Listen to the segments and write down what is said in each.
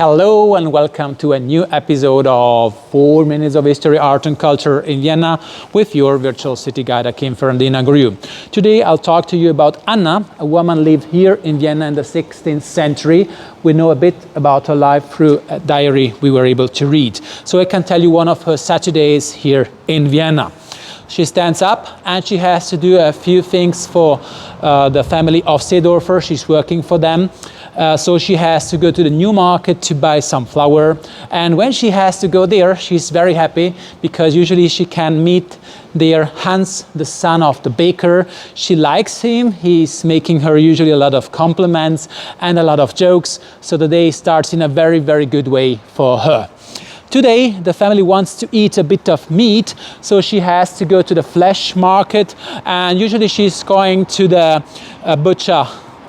Hello and welcome to a new episode of 4 Minutes of History, Art and Culture in Vienna with your virtual city guide, Akim Ferrandina-Gouriou. Today I'll talk to you about Anna, a woman lived here in Vienna in the 16th century. We know a bit about her life through a diary we were able to read. So I can tell you one of her Saturdays here in Vienna. She stands up and she has to do a few things for the family of Seedorfer. She's working for them. So she has to go to the new market to buy some flour. And when she has to go there, she's very happy because usually she can meet there Hans, the son of the baker. She likes him. He's making her usually a lot of compliments and a lot of jokes. So the day starts in a very, very good way for her. Today, the family wants to eat a bit of meat, so she has to go to the flesh market, and usually she's going to the butcher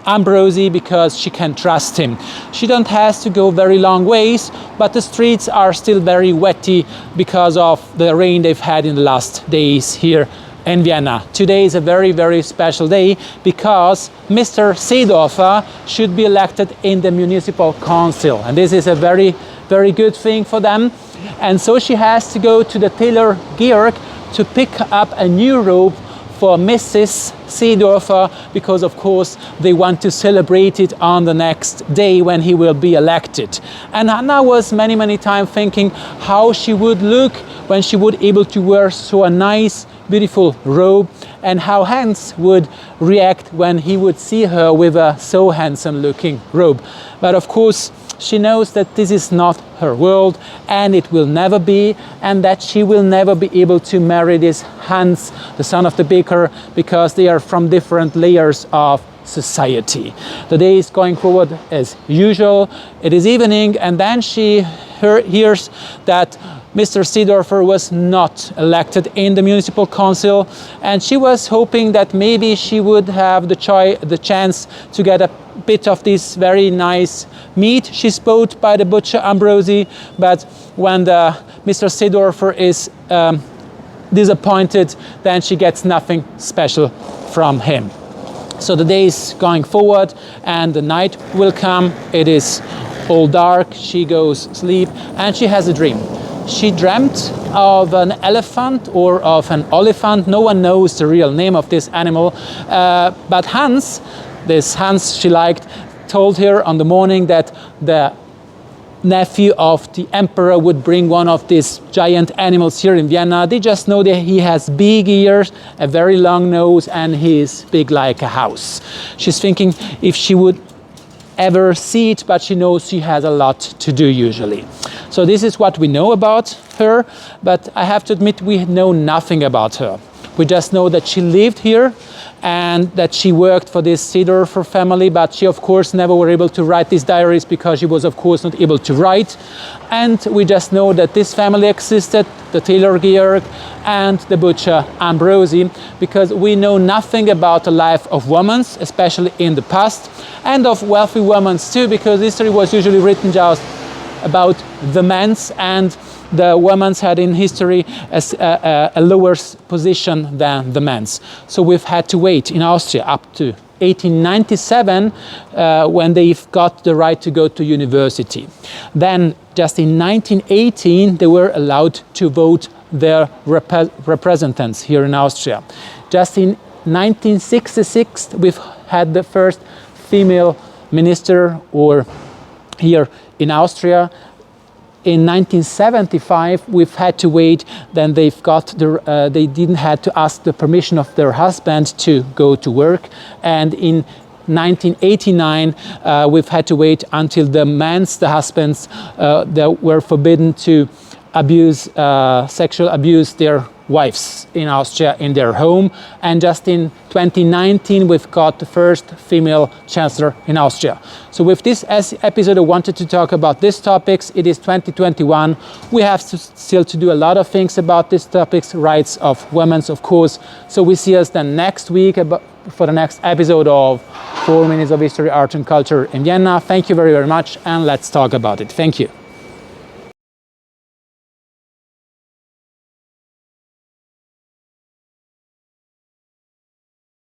Ambrosi because she can trust him. She don't have to go very long ways, but the streets are still very wetty because of the rain they've had in the last days here in Vienna. Today is a very, very special day because Mr. Seedorfer should be elected in the municipal council, and this is a very, very good thing for them. And so she has to go to the tailor Georg to pick up a new robe for Mrs. Seedorfer because of course they want to celebrate it on the next day when he will be elected. And Anna was many times thinking how she would look when she would able to wear so a nice beautiful robe, and how Hans would react when he would see her with a so handsome looking robe. But of course she knows that this is not her world and it will never be, and that she will never be able to marry this Hans, the son of the baker, because they are from different layers of society. The day is going forward as usual. It is evening, and then she hears that Mr. Seedorfer was not elected in the municipal council, and she was hoping that maybe she would have the chance to get a bit of this very nice meat she's bought by the butcher Ambrosi. But when Mr. Seedorfer is disappointed, then she gets nothing special from him. So the day is going forward and the night will come. It is all dark. She goes sleep and she has a dream. She dreamt of an elephant or of an oliphant. No one knows the real name of this animal. But Hans, this Hans she liked, told her on the morning that the nephew of the emperor would bring one of these giant animals here in Vienna. They just know that he has big ears, a very long nose, and he is big like a house. She's thinking if she would ever see it, but she knows she has a lot to do usually. So this is what we know about her, but I have to admit we know nothing about her. We just know that she lived here and that she worked for this Seedorfer family, but she of course never were able to write these diaries because she was of course not able to write. And we just know that this family existed, the tailor Georg and the butcher Ambrosi, because we know nothing about the life of women, especially in the past, and of wealthy women too, because history was usually written just about the men's, and the women's had in history a lower position than the men's. So we've had to wait in Austria up to 1897 when they've got the right to go to university. Then just in 1918 they were allowed to vote their representatives here in Austria. Just in 1966 we've had the first female minister or here in Austria. In 1975, we've had to wait. Then they've got they didn't have to ask the permission of their husband to go to work. And in 1989, we've had to wait until the husbands, that were forbidden to sexual abuse their wives in Austria in their home. And just in 2019 we've got the first female chancellor in Austria. So with this episode I wanted to talk about these topics. It is 2021. We have still to do a lot of things about these topics, rights of women of course. So we see us then next week for the next episode of 4 Minutes of History, Art and Culture in Vienna. Thank you very, very much, and let's talk about it. Thank you.